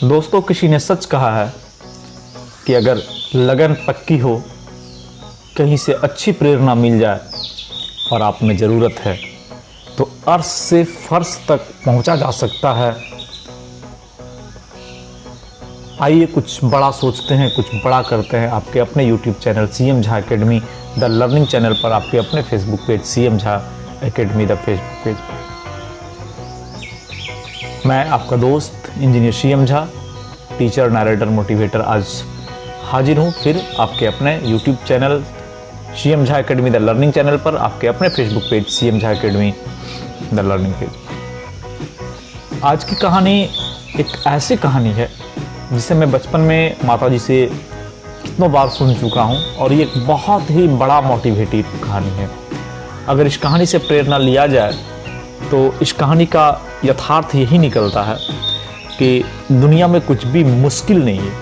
दोस्तों, किसी ने सच कहा है कि अगर लगन पक्की हो, कहीं से अच्छी प्रेरणा मिल जाए और आप में ज़रूरत है तो अर्श से फर्श तक पहुंचा जा सकता है। आइए कुछ बड़ा सोचते हैं, कुछ बड़ा करते हैं। आपके अपने YouTube channel CM Jha academy the learning channel पर, आपके अपने Facebook page CM Jha academy the Facebook page पर। मैं आपका दोस्त engineer CM Jha, teacher, narrator, motivator, आज हाजिर हूँ फिर आपके अपने YouTube channel CM Jha academy the learning channel पर, आपके अपने Facebook page CM Jha academy the learning page. आज की कहानी एक ऐसी कहानी है जिसे मैं बचपन में माताजी से कितनों बार सुन चुका हूँ और ये एक बहुत ही बड़ा मोटिवेटिव कहानी है। अगर इस कहानी से प्रेरणा लिया जाए तो इस कहानी का यथार्थ यही निकलता है कि दुनिया में कुछ भी मुश्किल नहीं है।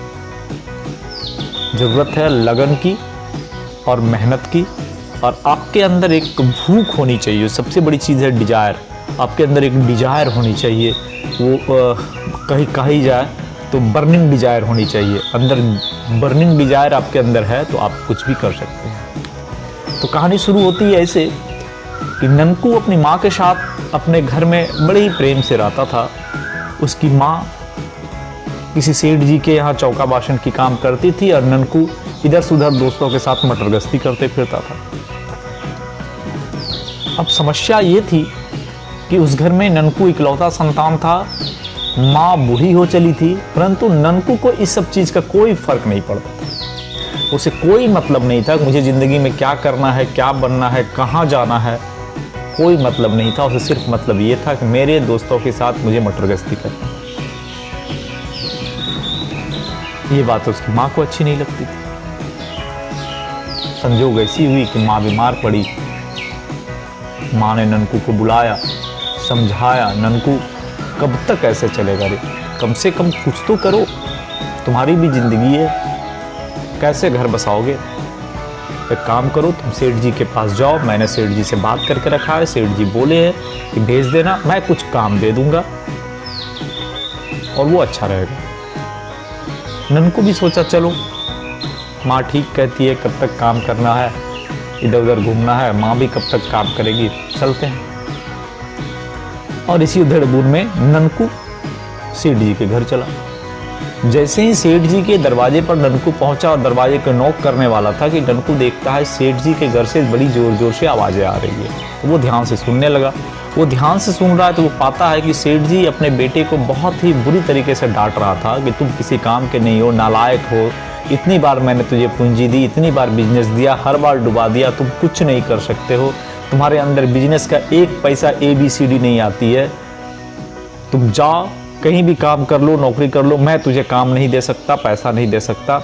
ज़रूरत है लगन की और मेहनत की, और आपके अंदर एक भूख होनी चाहिए। सबसे बड़ी चीज़ है डिजायर। आपके अंदर एक डिजायर होनी चाहिए, वो कही जाए तो बर्निंग डिजायर होनी चाहिए। अंदर बर्निंग डिजायर आपके अंदर है तो आप कुछ भी कर सकते हैं। तो कहानी शुरू होती है ऐसे कि ननकू अपनी माँ के साथ अपने घर में बड़े ही प्रेम से रहता था। उसकी माँ किसी सेठ जी के यहाँ चौका बासन की काम करती थी और ननकू इधर से उधर दोस्तों के साथ मटर गश्ती करते फिरता था। अब समस्या ये थी कि उस घर में ननकू इकलौता संतान था। माँ बूढ़ी हो चली थी, परंतु ननकू को इस सब चीज़ का कोई फर्क नहीं पड़ता था। उसे कोई मतलब नहीं था मुझे ज़िंदगी में क्या करना है, क्या बनना है, कहाँ जाना है, कोई मतलब नहीं था। उसे सिर्फ मतलब ये था कि मेरे दोस्तों के साथ मुझे मटर गश्ती करना। ये बात उसकी माँ को अच्छी नहीं लगती थी। संजोग ऐसी हुई कि माँ बीमार पड़ी। माँ ने ननकू को बुलाया, समझाया, ननकू कब तक ऐसे चलेगा रे, कम से कम कुछ तो करो, तुम्हारी भी जिंदगी है, कैसे घर बसाओगे। एक काम करो, तुम सेठ जी के पास जाओ, मैंने सेठ जी से बात करके रखा है, सेठ जी बोले हैं कि भेज देना, मैं कुछ काम दे दूंगा और वो अच्छा रहेगा। ननकू भी सोचा चलो माँ ठीक कहती है, कब तक काम करना है, इधर उधर घूमना है, माँ भी कब तक काम करेगी, चलते हैं। और इसी उधेड़-बुन में ननकू सेठ जी के घर चला। जैसे ही सेठ जी के दरवाजे पर ननकू पहुंचा और दरवाजे को नॉक करने वाला था कि ननकू देखता है सेठ जी के घर से बड़ी जोर जोर से आवाज़ें आ रही है। तो वो ध्यान से सुनने लगा। वो ध्यान से सुन रहा है तो वो पाता है कि सेठ जी अपने बेटे को बहुत ही बुरी तरीके से डांट रहा था कि तुम किसी काम के नहीं हो, नालायक हो, इतनी बार मैंने तुझे पूंजी दी, इतनी बार बिजनेस दिया, हर बार डुबा दिया, तुम कुछ नहीं कर सकते हो, तुम्हारे अंदर बिजनेस का एक पैसा ABCD नहीं आती है, तुम जाओ कहीं भी काम कर लो, नौकरी कर लो, मैं तुझे काम नहीं दे सकता, पैसा नहीं दे सकता,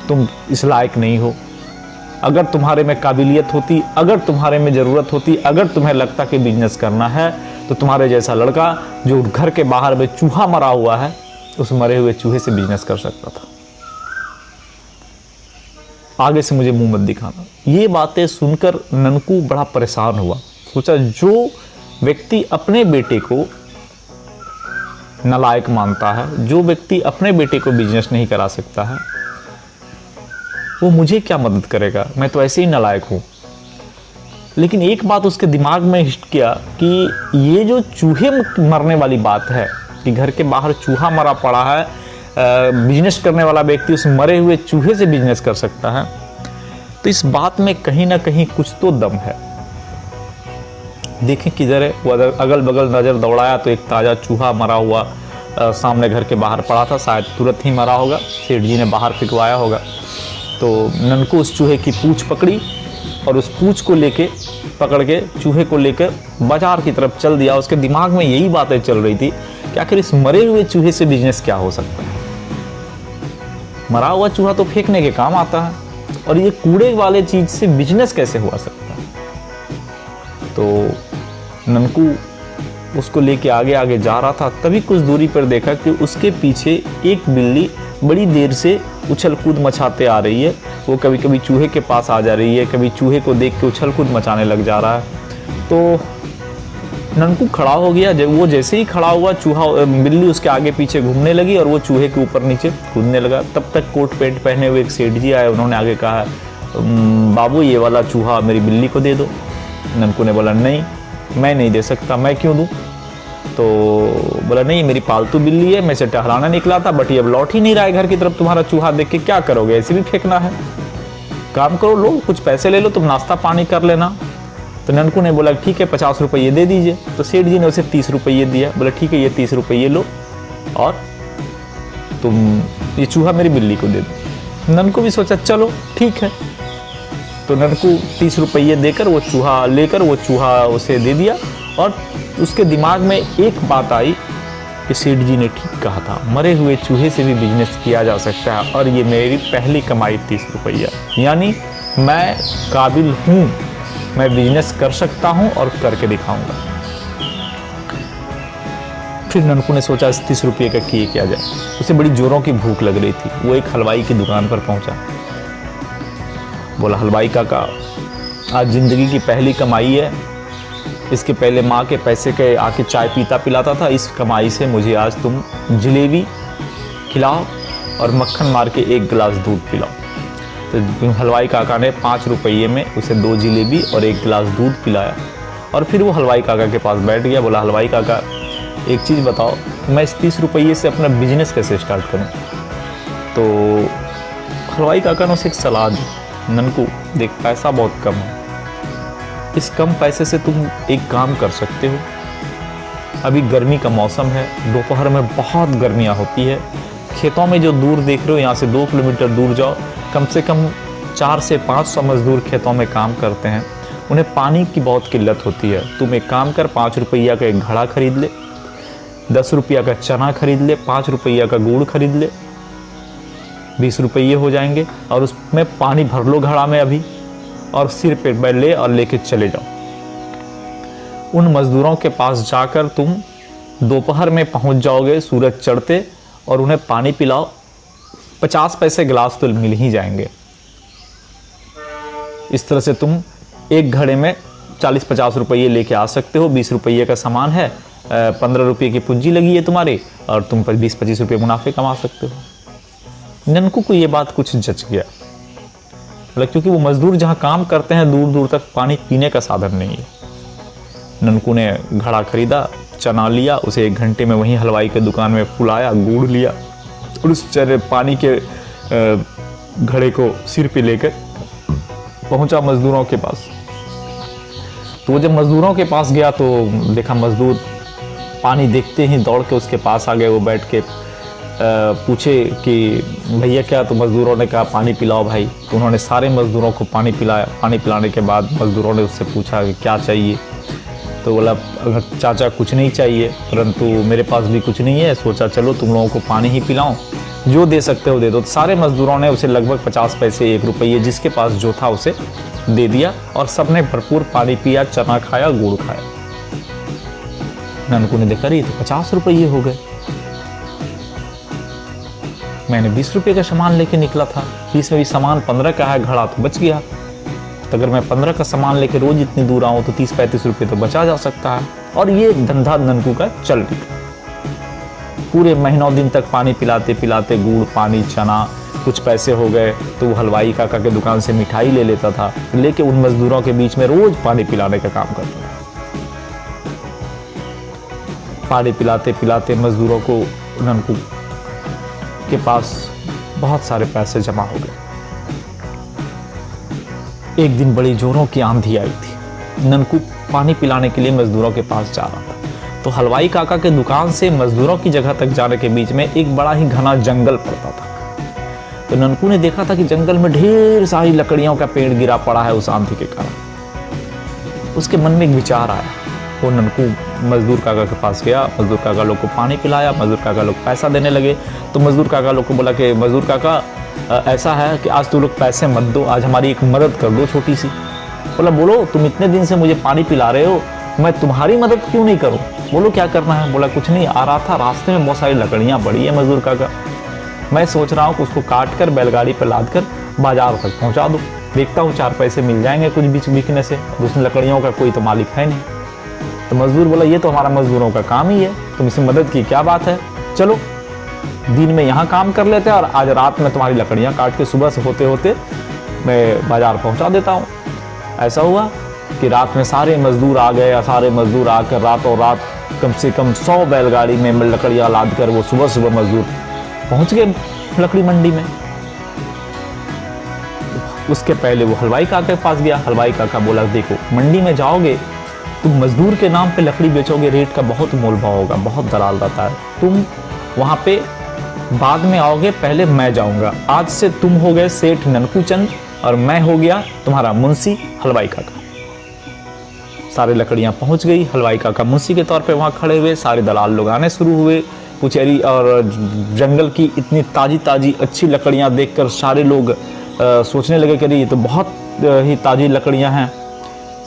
तुम इस लायक नहीं हो। अगर तुम्हारे में काबिलियत होती, अगर तुम्हारे में ज़रूरत होती, अगर तुम्हें लगता कि बिजनेस करना है तो तुम्हारे जैसा लड़का जो घर के बाहर में चूहा मरा हुआ है, उस मरे हुए चूहे से बिजनेस कर सकता था। आगे से मुझे मुंह मत दिखाना। ये बातें सुनकर ननकू बड़ा परेशान हुआ। सोचा जो व्यक्ति अपने बेटे को नालायक मानता है, जो व्यक्ति अपने बेटे को बिजनेस नहीं करा सकता है, वो मुझे क्या मदद करेगा, मैं तो ऐसे ही नालायक हूँ। लेकिन एक बात उसके दिमाग में हिट किया कि ये जो चूहे मरने वाली बात है कि घर के बाहर चूहा मरा पड़ा है, बिजनेस करने वाला व्यक्ति उस मरे हुए चूहे से बिजनेस कर सकता है, तो इस बात में कहीं ना कहीं कुछ तो दम है। देखें किधर है, वो अगल बगल नज़र दौड़ाया तो एक ताज़ा चूहा मरा हुआ सामने घर के बाहर पड़ा था। शायद तुरंत ही मरा होगा, सेठ जी ने बाहर फिकवाया होगा। तो ननकू उस चूहे की पूंछ पकड़ी और उस पूंछ को लेके पकड़ के चूहे को लेकर बाजार की तरफ चल दिया। उसके दिमाग में यही बातें चल रही थी कि आखिर इस मरे हुए चूहे से बिजनेस क्या हो सकता है। मरा हुआ चूहा तो फेंकने के काम आता है और ये कूड़े वाले चीज से बिजनेस कैसे हुआ सकता है। तो ननकू उसको लेके आगे आगे जा रहा था, तभी कुछ दूरी पर देखा कि उसके पीछे एक बिल्ली बड़ी देर से उछल कूद मचाते आ रही है। वो कभी कभी चूहे के पास आ जा रही है, कभी चूहे को देख के उछल कूद मचाने लग जा रहा है। तो ननकू खड़ा हो गया। जब वो जैसे ही खड़ा हुआ, चूहा बिल्ली उसके आगे पीछे घूमने लगी और वो चूहे के ऊपर नीचे कूदने लगा। तब तक कोट पैंट पहने हुए एक सेठ जी आए, उन्होंने आगे कहा, बाबू ये वाला चूहा मेरी बिल्ली को दे दो। ननकू ने बोला नहीं, मैं नहीं दे सकता, मैं क्यों दूँ? तो बोला नहीं, मेरी पालतू बिल्ली है, मैं इसे टहलाना निकला था, बट ये अब लौट ही नहीं रहा है घर की तरफ। तुम्हारा चूहा देख के क्या करोगे, ऐसे भी फेंकना है? काम करो, लो कुछ पैसे ले लो, तुम नाश्ता पानी कर लेना। तो ननकू ने बोला ठीक है 50 रुपये दे दीजिए। तो सेठ जी ने उसे 30 रुपये दिया। बोला ठीक है, ये 30 रुपये लो और तुम ये चूहा मेरी बिल्ली को दे दो। ननकू भी सोचा चलो ठीक है। तो ननकू 30 रुपये देकर वो चूहा लेकर वो चूहा उसे दे दिया। और उसके दिमाग में एक बात आई कि सेठ जी ने ठीक कहा था, मरे हुए चूहे से भी बिजनेस किया जा सकता है और ये मेरी पहली कमाई 30 रुपया, यानी मैं काबिल हूँ, मैं बिजनेस कर सकता हूँ और करके दिखाऊंगा। फिर ननकू ने सोचा इस 30 रुपये का किया जाए। उसे बड़ी जोरों की भूख लग रही थी। वो एक हलवाई की दुकान पर पहुंचा। बोला हलवाई काका, आज जिंदगी की पहली कमाई है। इसके पहले माँ के पैसे के आके चाय पीता पिलाता था, इस कमाई से मुझे आज तुम जलेबी खिलाओ और मक्खन मार के 1 गिलास दूध पिलाओ। तो हलवाई काका ने 5 रुपये में उसे 2 जलेबी और 1 गिलास दूध पिलाया। और फिर वो हलवाई काका के पास बैठ गया। बोला हलवाई काका, एक चीज़ बताओ, मैं इस 30 रुपये से अपना बिजनेस कैसे स्टार्ट करूं? तो हलवाई काका ने उसे एक सलाह दी, ननकू देख, पैसा बहुत कम है, इस कम पैसे से तुम एक काम कर सकते हो। अभी गर्मी का मौसम है, दोपहर में बहुत गर्मियाँ होती है। खेतों में जो दूर देख रहे हो, यहाँ से 2 किलोमीटर दूर जाओ, कम से कम 400 से 500 मजदूर खेतों में काम करते हैं। उन्हें पानी की बहुत किल्लत होती है। तुम एक काम कर, 5 रुपया का एक घड़ा खरीद ले, 10 रुपया का चना खरीद ले, 5 रुपया का गुड़ खरीद ले, 20 रुपये हो जाएंगे। और उसमें पानी भर लो घड़ा में अभी, और सिर पे बैठ ले और लेके चले जाओ। उन मजदूरों के पास जाकर तुम दोपहर में पहुंच जाओगे सूरज चढ़ते, और उन्हें पानी पिलाओ। 50 पैसे गिलास तो मिल ही जाएंगे। इस तरह से तुम एक घड़े में 40-50 रुपये लेके आ सकते हो। 20 रुपये का सामान है, 15 रुपये की पूंजी लगी है तुम्हारी, और तुम 20-25 रुपये मुनाफे कमा सकते हो। ननकू को ये बात कुछ जच गया, क्योंकि वो मजदूर जहाँ काम करते हैं दूर दूर तक पानी पीने का साधन नहीं है। ननकू ने घड़ा खरीदा, चना लिया, उसे 1 घंटे में वहीं हलवाई के दुकान में फुलाया, गुड़ लिया और उस पानी के घड़े को सिर पे लेकर पहुंचा मजदूरों के पास। तो वो जब मजदूरों के पास गया तो देखा मजदूर पानी देखते ही दौड़ के उसके पास आ गए। वो बैठ के पूछे कि भैया क्या? तो मजदूरों ने कहा पानी पिलाओ भाई। तो उन्होंने सारे मजदूरों को पानी पिलाया। पानी पिलाने के बाद मजदूरों ने उससे पूछा कि क्या चाहिए? तो बोला चाचा कुछ नहीं चाहिए, परंतु मेरे पास भी कुछ नहीं है, सोचा चलो तुम लोगों को पानी ही पिलाऊं, जो दे सकते हो दे दो। तो सारे मजदूरों ने उसे लगभग 50 पैसे 1 रुपये जिसके पास जो था उसे दे दिया, और सबने भरपूर पानी पिया, चना खाया, गुड़ खाया। ननकू ने देखा रही तो 50 रुपये हो गए। मैंने 20 रुपये का सामान लेके निकला था, 20 में भी सामान 15 का है, घड़ा तो बच गया। तो अगर मैं 15 का सामान लेके रोज इतनी दूर आऊँ तो 30-35 रुपये तो बचा जा सकता है। और ये धंधा ननकू का चल रही। पूरे महीनों दिन तक पानी पिलाते पिलाते गुड़, पानी, चना, कुछ पैसे हो गए तो वो हलवाई काका के दुकान से मिठाई ले लेता था, लेके उन मजदूरों के बीच में रोज पानी पिलाने का काम करता था। पानी पिलाते पिलाते मजदूरों को ननकू के पास बहुत सारे पैसे जमा हो गए। एक दिन बड़ी जोरों की आंधी आई थी। ननकू पानी पिलाने के लिए मजदूरों के पास जा रहा था, तो हलवाई काका के दुकान से मजदूरों की जगह तक जाने के बीच में एक बड़ा ही घना जंगल पड़ता था। तो ननकू ने देखा था कि जंगल में ढेर सारी लकड़ियों का पेड़ गिरा पड़ा है उस आंधी के कारण। उसके मन में एक विचार आया। वो ननकू मजदूर काका के पास गया, मजदूर काका लोग को पानी पिलाया, मजदूर काका लोग पैसा देने लगे। तो मजदूर काका लोग को बोला कि मजदूर काका ऐसा है कि आज तुम लोग पैसे मत दो, आज हमारी एक मदद कर दो छोटी सी। बोला बोलो, तुम इतने दिन से मुझे पानी पिला रहे हो, मैं तुम्हारी मदद क्यों नहीं करूं? बोलो क्या करना है? बोला कुछ नहीं, आ रहा था रास्ते में बहुत सारी लकड़ियां पड़ी है मजदूर काका, मैं सोच रहा हूँ कि उसको काट कर बैलगाड़ी पर लाद कर बाजार तक पहुँचा दो, देखता हूँ 4 पैसे मिल जाएंगे कुछ बीच बिकने से। उसने लकड़ियों का कोई तो मालिक है नहीं। तो मजदूर बोला ये तो हमारा मजदूरों का काम ही है, तुम इसमें मदद की क्या बात है, चलो दिन में यहाँ काम कर लेते हैं और आज रात में तुम्हारी लकड़ियाँ काट के सुबह से होते होते मैं बाजार पहुँचा देता हूँ। ऐसा हुआ कि रात में सारे मजदूर आ गए, सारे मजदूर आकर रातों रात कम से कम 100 बैलगाड़ी में लकड़ियाँ लाद कर वो सुबह सुबह मजदूर पहुँच गए लकड़ी मंडी में। उसके पहले वो हलवाई काका के पास गया। हलवाई काका बोला देखो मंडी में जाओगे तुम मजदूर के नाम पे लकड़ी बेचोगे, रेट का बहुत मोल भाव होगा, बहुत दलाल रहता है, तुम वहाँ पे बाद में आओगे, पहले मैं जाऊँगा। आज से तुम हो गए सेठ ननकू चंद और मैं हो गया तुम्हारा मुंशी हलवाई काका। सारे लकड़ियाँ पहुँच गई, हलवाई काका मुंशी के तौर पे वहाँ खड़े हुए, सारे दलाल लोग आने शुरू हुए। पुचेरी और जंगल की इतनी ताज़ी ताज़ी अच्छी लकड़ियाँ देखकर सारे लोग सोचने लगे कि ये तो बहुत ही ताज़ी लकड़ियाँ हैं।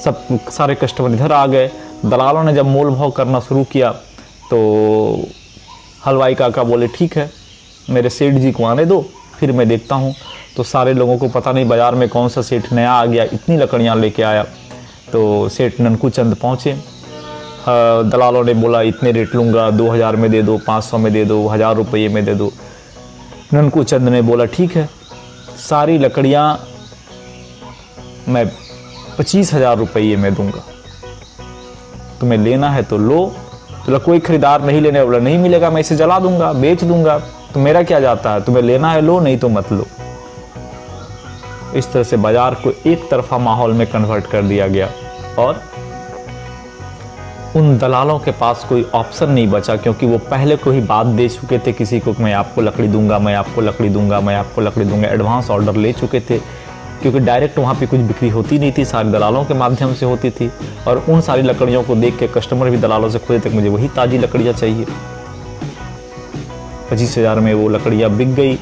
सब सारे कस्टमर इधर आ गए। दलालों ने जब मोल भाव करना शुरू किया तो हलवाई काका बोले ठीक है मेरे सेठ जी को आने दो, फिर मैं देखता हूँ। तो सारे लोगों को पता नहीं बाज़ार में कौन सा सेठ नया आ गया, इतनी लकड़ियाँ लेके आया। तो सेठ ननकू चंद पहुँचे। दलालों ने बोला इतने रेट लूँगा, 2000 में दे दो, 500 में दे दो, 1000 रुपये में दे दो। ननकू चंद ने बोला ठीक है सारी लकड़ियाँ मैं 25,000 रुपये में दूंगा, तुम्हें लेना है तो लो। तो कोई खरीदार नहीं लेने वाला, नहीं मिलेगा मैं इसे जला दूंगा, बेच दूंगा, तो मेरा क्या जाता है, तुम्हें लेना है लो, नहीं तो मत लो। इस तरह से बाजार को एक तरफा माहौल में कन्वर्ट कर दिया गया और उन दलालों के पास कोई ऑप्शन नहीं बचा, क्योंकि वो पहले को ही बात दे चुके थे किसी को, मैं आपको लकड़ी दूंगा, मैं आपको लकड़ी दूंगा, मैं आपको लकड़ी दूंगा, एडवांस ऑर्डर ले चुके थे। क्योंकि डायरेक्ट वहाँ पे कुछ बिक्री होती नहीं थी, सारी दलालों के माध्यम से होती थी। और उन सारी लकड़ियों को देख के कस्टमर भी दलालों से खुद तक मुझे वही ताज़ी लकड़ियाँ चाहिए। 25,000 में वो लकड़ियाँ बिक गई।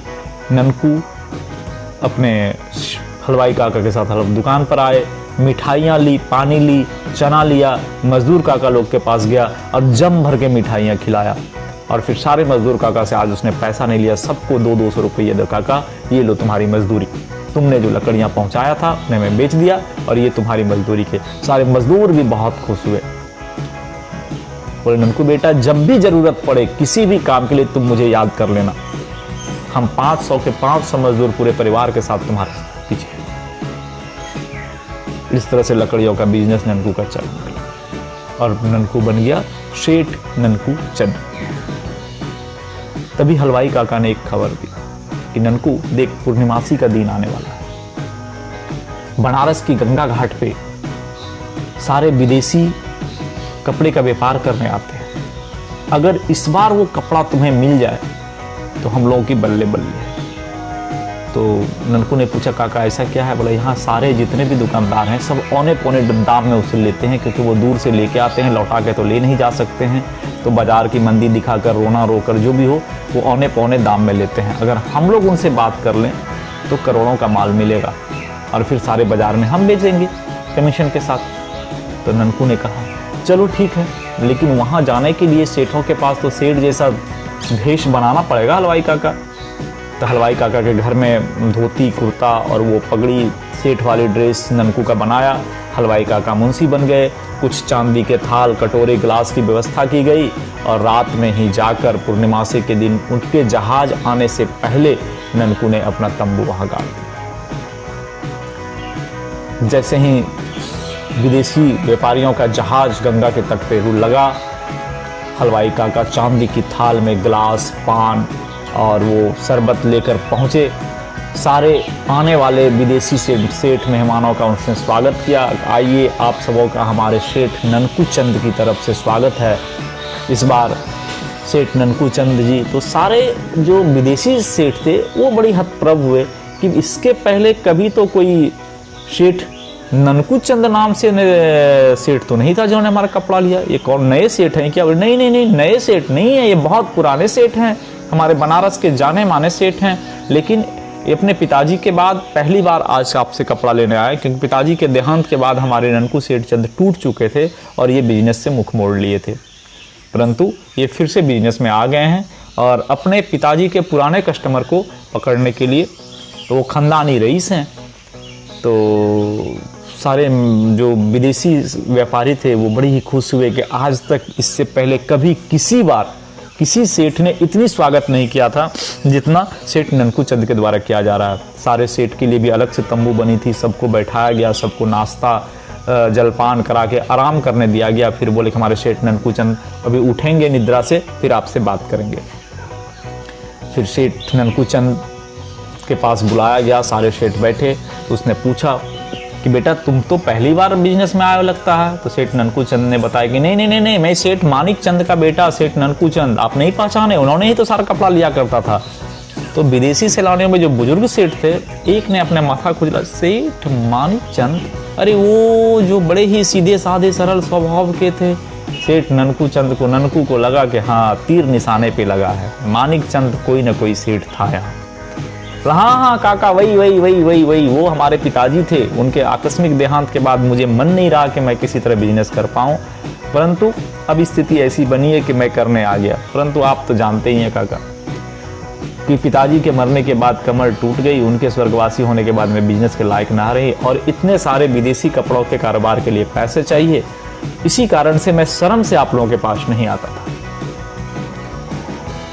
ननकू अपने हलवाई काका के साथ दुकान पर आए, मिठाइयाँ ली, पानी ली, चना लिया, मजदूर काका लोग के पास गया और जम भर के मिठाइयाँ खिलाया। और फिर सारे मजदूर काका से आज उसने पैसा नहीं लिया, सबको 200-200 रुपये दो, काका ये लो तुम्हारी मजदूरी, तुमने जो लकड़ियाँ पहुँचाया था उन्हें मैं बेच दिया और ये तुम्हारी मजदूरी के। सारे मजदूर भी बहुत खुश हुए। बोले ननकू बेटा जब भी ज़रूरत पड़े किसी भी काम के लिए तुम मुझे याद कर लेना, हम 500 के 500 मजदूर पूरे परिवार के साथ तुम्हारे पीछे। इस तरह से लकड़ियों का बिजनेस ननकू का चल गया और ननकू बन गया सेठ ननकू चंद। तभी हलवाई काका ने एक खबर दी कि ननकू देख पूर्णिमासी का दिन आने वाला है, बनारस की गंगा घाट पे सारे विदेशी कपड़े का व्यापार करने आते हैं, अगर इस बार वो कपड़ा तुम्हें मिल जाए तो हम लोगों की बल्ले बल्ले है। तो ननकू ने पूछा काका ऐसा क्या है? बोला यहाँ सारे जितने भी दुकानदार हैं सब औने पौने दाम में उसे लेते हैं, क्योंकि वो दूर से लेके आते हैं, लौटा के तो ले नहीं जा सकते हैं, तो बाजार की मंदी दिखाकर रोना रोकर जो भी हो वो औने पौने दाम में लेते हैं। अगर हम लोग उनसे बात कर लें तो करोड़ों का माल मिलेगा और फिर सारे बाजार में हम बेचेंगे कमीशन के साथ। तो ननकू ने कहा चलो ठीक है, लेकिन वहाँ जाने के लिए सेठों के पास तो सेठ जैसा भेष बनाना पड़ेगा हलवाई काका। तो हलवाई काका के घर में धोती कुर्ता और वो पगड़ी सेठ वाली ड्रेस ननकू का बनाया। हलवाई काका मुंशी बन गए, कुछ चांदी के थाल कटोरे गिलास की व्यवस्था की गई और रात में ही जाकर पूर्णिमासी के दिन उनके जहाज आने से पहले ननकू ने अपना तंबू वहाँ गाड़ दिया। जैसे ही विदेशी व्यापारियों का जहाज गंगा के तट पे लगा, हलवाई काका चांदी की थाल में गिलास, पान और वो शरबत लेकर पहुँचे। सारे आने वाले विदेशी सेठ मेहमानों का उनसे स्वागत किया। आइए आप सबों का हमारे सेठ ननकू चंद की तरफ से स्वागत है। इस बार सेठ ननकू चंद जी, तो सारे जो विदेशी सेठ थे वो बड़ी हतप्रभ हुए कि इसके पहले कभी तो कोई सेठ ननकू चंद नाम से सेठ तो नहीं था जिन्होंने हमारा कपड़ा लिया, ये कौन नए सेठ हैं क्या? नहीं नहीं नहीं, नए सेठ नहीं है, ये बहुत पुराने सेठ हैं, हमारे बनारस के जाने माने सेठ हैं, लेकिन अपने पिताजी के बाद पहली बार आज आपसे कपड़ा लेने आए, क्योंकि पिताजी के देहांत के बाद हमारे ननकू सेठ चंद टूट चुके थे और ये बिजनेस से मुख मोड़ लिए थे, परंतु ये फिर से बिजनेस में आ गए हैं और अपने पिताजी के पुराने कस्टमर को पकड़ने के लिए, तो वो खानदानी रईस हैं, तो सारे जो विदेशी व्यापारी थे वो बड़ी ही खुश हुए कि आज तक इससे पहले कभी किसी सेठ ने इतनी स्वागत नहीं किया था जितना सेठ ननकू चंद के द्वारा किया जा रहा है। सारे सेठ के लिए भी अलग से तंबू बनी थी, सबको बैठाया गया, सबको नाश्ता जलपान करा के आराम करने दिया गया। फिर बोले कि हमारे सेठ ननकू चंद अभी उठेंगे निद्रा से, फिर आपसे बात करेंगे। फिर सेठ ननकू चंद के पास बुलाया गया, सारे सेठ बैठे। तो उसने पूछा कि बेटा तुम तो पहली बार बिजनेस में आए हो लगता है। तो सेठ ननकू चंद ने बताया कि नहीं, मैं सेठ मानिक चंद का बेटा सेठ ननकू चंद, आप नहीं पहचाने, उन्होंने ही तो सारा कपड़ा लिया करता था। तो विदेशी सैलानियों में जो बुजुर्ग सेठ थे, एक ने अपने माथा खुजला, सेठ मानिक चंद, अरे वो जो बड़े ही सीधे साधे सरल स्वभाव के थे। सेठ ननकू चंद को ननकू को लगा कि हाँ तीर निशाने पे लगा है, मानिक चंद कोई ना कोई सेठ था यहाँ। हाँ काका वही वो हमारे पिताजी थे। उनके आकस्मिक देहांत के बाद मुझे मन नहीं रहा कि मैं किसी तरह बिजनेस कर पाऊँ, परंतु अब स्थिति ऐसी बनी है कि मैं करने आ गया। परंतु आप तो जानते ही हैं काका कि पिताजी के मरने के बाद कमर टूट गई, उनके स्वर्गवासी होने के बाद मैं बिजनेस के लायक ना रही, और इतने सारे विदेशी कपड़ों के कारोबार के लिए पैसे चाहिए। इसी कारण से मैं शर्म से आप लोगों के पास नहीं आता था।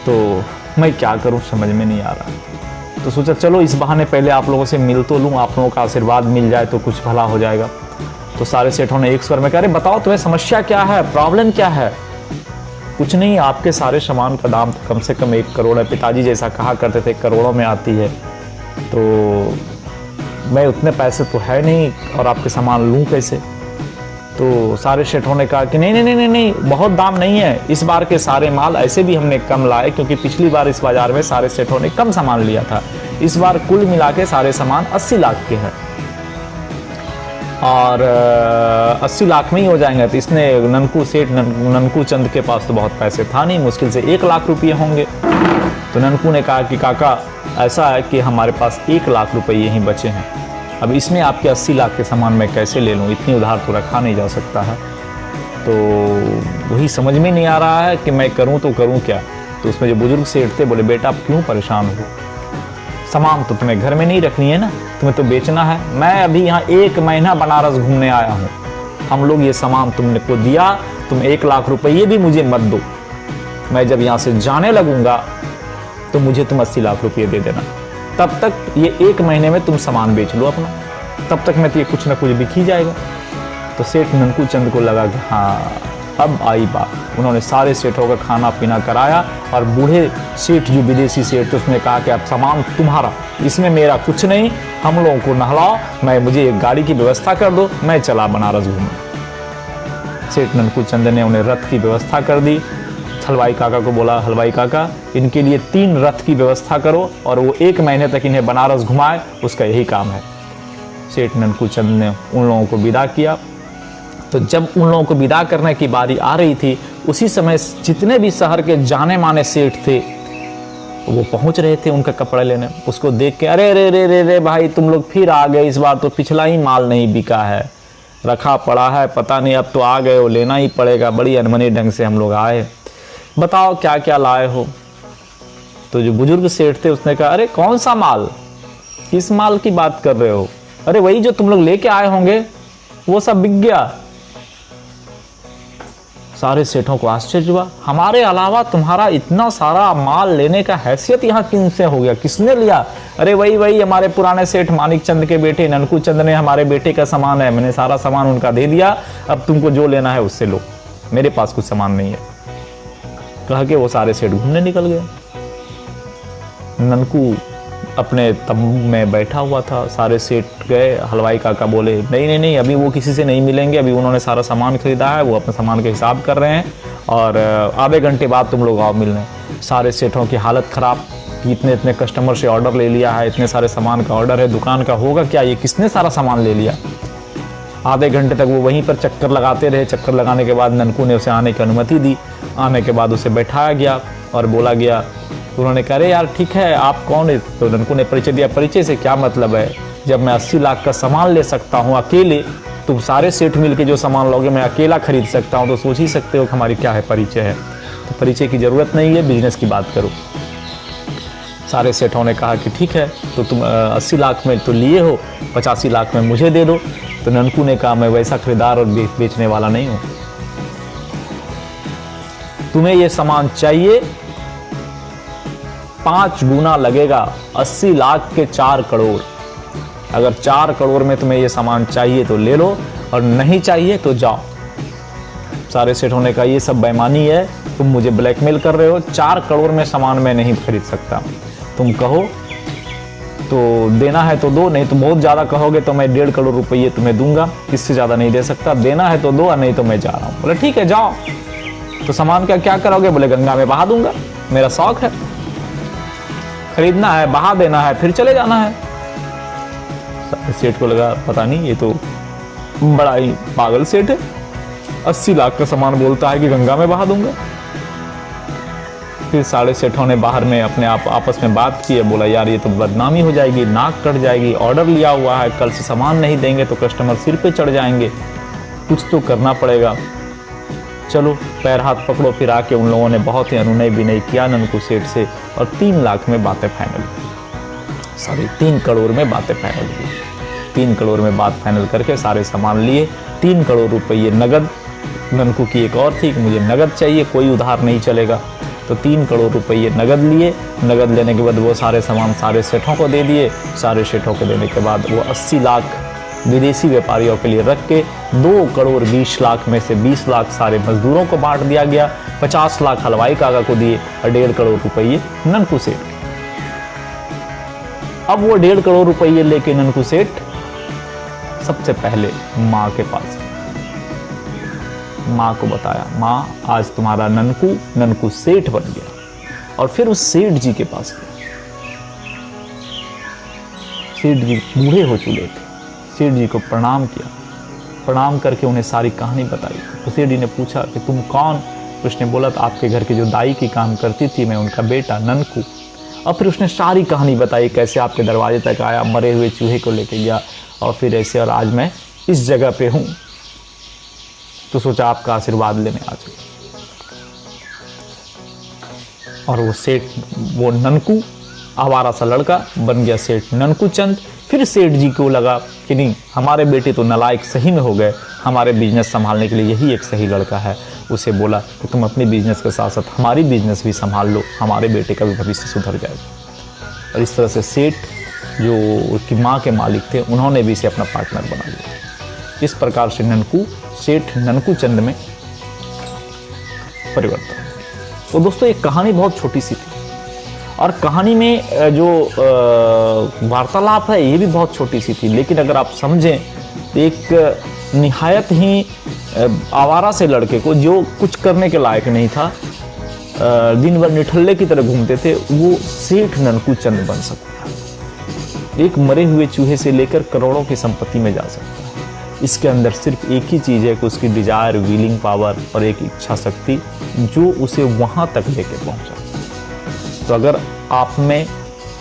तो मैं क्या करूं समझ में नहीं आ रहा। तो सोचा चलो इस बहाने पहले आप लोगों से मिल तो लूँ, आप लोगों का आशीर्वाद मिल जाए तो कुछ भला हो जाएगा। तो सारे सेठों ने एक स्वर में कहा, अरे बताओ तुम्हें समस्या क्या है, प्रॉब्लम क्या है। कुछ नहीं, आपके सारे सामान का दाम तो कम से कम 1 करोड़ है। पिताजी जैसा कहा करते थे करोड़ों में आती है, तो मैं उतने पैसे तो है नहीं और आपके सामान लूँ कैसे। तो सारे सेठों ने कहा कि नहीं, बहुत दाम नहीं है। इस बार के सारे माल ऐसे भी हमने कम लाए, क्योंकि पिछली बार इस बाजार में सारे सेठों ने कम सामान लिया था। इस बार कुल मिला के सारे सामान 80 लाख के हैं और 80 लाख में ही हो जाएंगे। तो इसने ननकू चंद के पास तो बहुत पैसे था नहीं, मुश्किल से 1 लाख रुपये होंगे। तो ननकू ने कहा कि काका ऐसा है कि हमारे पास 1 लाख रुपये ही बचे हैं, अब इसमें आपके 80 लाख के सामान मैं कैसे ले लूँ, इतनी उधार तो रखा नहीं जा सकता है। तो वही समझ में नहीं आ रहा है कि मैं करूँ तो करूँ क्या। तो उसमें जो बुजुर्ग सेठ थे बोले, बेटा आप क्यों परेशान हो, सामान तो तुम्हें घर में नहीं रखनी है ना, तुम्हें तो बेचना है। मैं अभी यहाँ 1 महीना बनारस घूमने आया हूँ, हम लोग ये सामान तुमने को दिया, तुम 1 लाख रुपये भी मुझे मत दो। मैं जब यहाँ से जाने लगूंगा तो मुझे तुम 80 लाख रुपये दे देना, तब तक ये 1 महीने में तुम सामान बेच लो अपना, तब तक मैं तो ये कुछ ना कुछ बिक ही जाएगा। तो सेठ ननकू चंद को लगा कि हाँ अब आई बात। उन्होंने सारे सेठों का खाना पीना कराया और बूढ़े सेठ जो विदेशी सेठ थे उसने कहा कि अब सामान तुम्हारा, इसमें मेरा कुछ नहीं, हम लोगों को नहलाओ, मुझे एक गाड़ी की व्यवस्था कर दो, मैं चला बनारस घूमने। सेठ ननकू चंद ने उन्हें रथ की व्यवस्था कर दी। हलवाई काका को बोला, हलवाई काका इनके लिए 3 रथ की व्यवस्था करो और वो 1 महीने तक इन्हें बनारस घुमाए, उसका यही काम है। सेठ ननकू चंद ने उन लोगों को विदा किया। तो जब उन लोगों को विदा करने की बारी आ रही थी, उसी समय जितने भी शहर के जाने माने सेठ थे वो पहुंच रहे थे उनका कपड़ा लेने। उसको देख के अरे रे रे रे रे भाई तुम लोग फिर आ गए, इस बार तो पिछला ही माल नहीं बिका है, रखा पड़ा है, पता नहीं अब तो आ गए हो, लेना ही पड़ेगा, बड़ी अनमनी ढंग से हम लोग आए, बताओ क्या क्या लाए हो। तो जो बुजुर्ग सेठ थे उसने कहा, अरे कौन सा माल, किस माल की बात कर रहे हो, अरे वही जो तुम लोग लेके आए होंगे वो सब बिक गया। सारे सेठों को आश्चर्य हुआ, हमारे अलावा तुम्हारा इतना सारा माल लेने का हैसियत यहाँ किनसे हो गया, किसने लिया। अरे वही हमारे पुराने सेठ मानिक चंद के बेटे ननकू चंद ने, हमारे बेटे का सामान है, मैंने सारा सामान उनका दे दिया, अब तुमको जो लेना है उससे लो, मेरे पास कुछ सामान नहीं है। कह के वो सारे सेठ घूमने निकल गए। ननकू अपने तंबू में बैठा हुआ था, सारे सेठ गए। हलवाई काका बोले, नहीं अभी वो किसी से नहीं मिलेंगे, अभी उन्होंने सारा सामान खरीदा है, वो अपने सामान के हिसाब कर रहे हैं और आधे घंटे बाद तुम लोग आओ मिलने। सारे सेठों की हालत ख़राब कि इतने कस्टमर से ऑर्डर ले लिया है, इतने सारे सामान का ऑर्डर है, दुकान का होगा क्या, ये किसने सारा सामान ले लिया। आधे घंटे तक वो वहीं पर चक्कर लगाते रहे। चक्कर लगाने के बाद ननकू ने उसे आने की अनुमति दी। आने के बाद उसे बैठाया गया और बोला गया, तो उन्होंने कहा, अरे यार ठीक है, आप कौन है। तो ननकू ने परिचय दिया। परिचय से क्या मतलब है, जब मैं 80 लाख का सामान ले सकता हूँ अकेले, तुम सारे सेठ मिल के जो सामान लोगे मैं अकेला खरीद सकता हूँ, तो सोच ही सकते हो कि हमारी क्या है परिचय है। तो परिचय की ज़रूरत नहीं है, बिजनेस की बात करो। सारे सेठों ने कहा कि ठीक है, तो तुम 80 लाख में तो लिए हो, 85 लाख में मुझे दे दो। तो ननकू ने कहा मैं वैसा खरीदार और बेचने वाला नहीं हूं। तुम्हें ये सामान चाहिए 5 गुना लगेगा, 80 लाख के 4 करोड़। अगर 4 करोड़ में तुम्हें ये सामान चाहिए तो ले लो, और नहीं चाहिए तो जाओ। सारे सेठों ने कहा ये सब बेईमानी है, तुम मुझे ब्लैकमेल कर रहे हो, 4 करोड़ में सामान मैं नहीं खरीद सकता। तुम कहो तो देना है तो दो, नहीं तो बहुत ज़्यादा कहोगे तो मैं 1.5 करोड़ रुपये तुम्हें दूंगा, इससे ज़्यादा नहीं दे सकता। देना है तो दो, और नहीं तो मैं जा रहा हूँ। बोले ठीक है जाओ। तो सामान का क्या करोगे? बोले गंगा में बहा दूंगा, मेरा शौक है, खरीदना है, बहा देना है, फिर चले जाना है। सेठ को लगा पता नहीं ये तो बड़ा ही पागल सेठ है, 80 लाख का सामान बोलता है कि गंगा में बहा दूंगा। फिर सारे सेठों ने बाहर में अपने आप आपस में बात की है, बोला यार ये तो बदनामी हो जाएगी, नाक कट जाएगी, ऑर्डर लिया हुआ है, कल से सामान नहीं देंगे तो कस्टमर सिर पे चढ़ जाएंगे, कुछ तो करना पड़ेगा। चलो पैर हाथ पकड़ो। फिर आके उन लोगों ने बहुत ही अनुनय विनय किया ननकू सेठ से, और 3 लाख में बातें फाइनल हुई, सॉरी 3 करोड़ में बातें फाइनल हुई। 3 करोड़ में बात फाइनल करके सारे सामान लिए। 3 करोड़ रुपये नगद। ननकू की एक और थी कि मुझे नगद चाहिए, कोई उधार नहीं चलेगा, तो 3 करोड़ रुपये नगद लिए। नगद लेने के बाद वो सारे सामान सारे सेठों को दे दिए। सारे सेठों को देने के बाद वो 80 लाख विदेशी व्यापारियों के लिए रख के 2 करोड़ 20 लाख में से 20 लाख सारे मजदूरों को बांट दिया गया, 50 लाख हलवाई काका को दिए, और 1.5 करोड़ रुपये ननकू सेठ। अब वो 1.5 करोड़ रुपये लेके ननकू सेठ सबसे पहले माँ के पास, माँ को बताया, माँ आज तुम्हारा ननकू सेठ बन गया। और फिर उस सेठ जी के पास गया। सेठ जी बूढ़े हो चुके थे। सेठ जी को प्रणाम किया, प्रणाम करके उन्हें सारी कहानी बताई। तो सेठ जी ने पूछा कि तुम कौन? उसने बोला तो आपके घर की जो दाई की काम करती थी, मैं उनका बेटा ननकू। और फिर उसने सारी कहानी बताई, कैसे आपके दरवाजे तक आया, मरे हुए चूहे को लेके गया, और फिर ऐसे, और आज मैं इस जगह पे हूँ, तो सोचा आपका आशीर्वाद लेने आ जाए। और वो सेठ, वो ननकू आवारा सा लड़का बन गया सेठ ननकू चंद। फिर सेठ जी को लगा कि नहीं, हमारे बेटे तो नालायक सही में हो गए, हमारे बिजनेस संभालने के लिए यही एक सही लड़का है। उसे बोला कि तुम अपने बिजनेस के साथ साथ हमारी बिजनेस भी संभाल लो, हमारे बेटे का भी भविष्य सुधर जाएगा। और इस तरह से सेठ जो उसकी माँ के मालिक थे, उन्होंने भी इसे अपना पार्टनर बना लिया। इस प्रकार से सेठ ननकू चंद में परिवर्तन। तो दोस्तों एक कहानी बहुत छोटी सी थी, और कहानी में जो वार्तालाप है ये भी बहुत छोटी सी थी, लेकिन अगर आप समझें तो एक निहायत ही आवारा से लड़के को, जो कुछ करने के लायक नहीं था, दिन भर निठल्ले की तरह घूमते थे, वो सेठ ननकू चंद बन सकता है। एक मरे हुए चूहे से लेकर करोड़ों की संपत्ति में जा सकता है। इसके अंदर सिर्फ एक ही चीज़ है कि उसकी डिजायर, विलिंग पावर और एक इच्छा शक्ति, जो उसे वहाँ तक लेके पहुँचा। तो अगर आप में,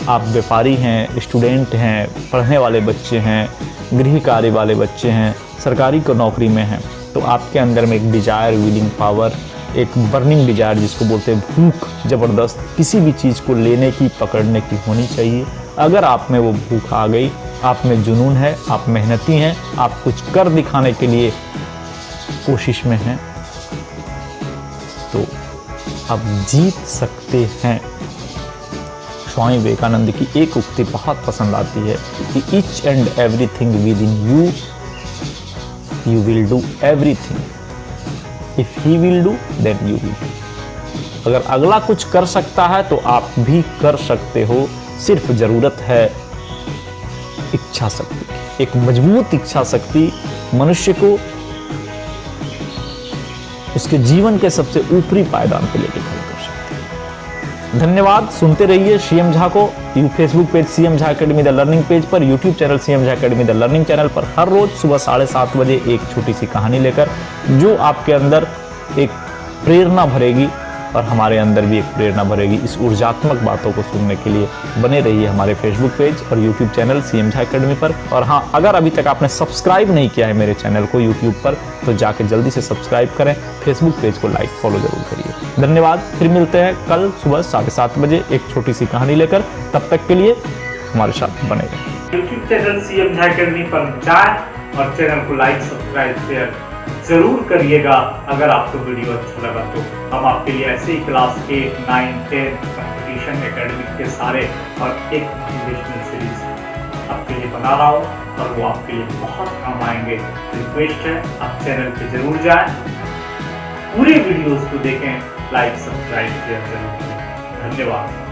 आप व्यापारी हैं, स्टूडेंट हैं, पढ़ने वाले बच्चे हैं, गृह कार्य वाले बच्चे हैं, सरकारी को नौकरी में हैं, तो आपके अंदर में एक डिजायर, विलिंग पावर, एक बर्निंग डिजायर जिसको बोलते हैं भूख, ज़बरदस्त किसी भी चीज़ को लेने की, पकड़ने की होनी चाहिए। अगर आप में वो भूख आ गई, आप में जुनून है, आप मेहनती हैं, आप कुछ कर दिखाने के लिए कोशिश में हैं, तो आप जीत सकते हैं। स्वामी विवेकानंद की एक उक्ति बहुत पसंद आती है कि each and everything within you, you will do everything. If he will do then you will do. अगर अगला कुछ कर सकता है तो आप भी कर सकते हो, सिर्फ जरूरत है इच्छा शक्ति। एक मजबूत इच्छा शक्ति मनुष्य को उसके जीवन के सबसे ऊपरी पायदान पर लेकर खड़ा कर सकती है। धन्यवाद। सुनते रहिए सीएम झा को। Facebook page CM Jha academy the learning page पर, YouTube channel CM Jha academy the learning channel पर हर रोज सुबह 7:30 बजे एक छोटी सी कहानी लेकर, जो आपके अंदर एक प्रेरणा भरेगी और हमारे अंदर भी एक प्रेरणा भरेगी। इस ऊर्जात्मक बातों को सुनने के लिए बने रहिए हमारे फेसबुक पेज और YouTube channel CM Jha academy पर। और हाँ, अगर अभी तक आपने सब्सक्राइब नहीं किया है मेरे चैनल को यूट्यूब पर, तो जाके जल्दी से सब्सक्राइब करें। फेसबुक पेज को लाइक फॉलो जरूर करिए। धन्यवाद। फिर मिलते हैं कल सुबह 7:30 बजे एक छोटी सी कहानी लेकर। तब तक के लिए हमारे साथ बने रहें। YouTube channel CM Jha academy पर जाएं और चैनल को लाइक सब्सक्राइब शेयर जरूर करिएगा। अगर आपको वीडियो अच्छा लगा तो हम आपके लिए ऐसे ही क्लास 8, 9, 10 कंपटीशन एकेडमिक के सारे और एक इंग्लिश में सीरीज आपके लिए बना रहा हूँ और वो आपके लिए बहुत काम आएंगे। रिक्वेस्ट है आप चैनल पे जरूर जाएं, पूरे वीडियोस को देखें, लाइक सब्सक्राइब शेयर जरूर करें। धन्यवाद।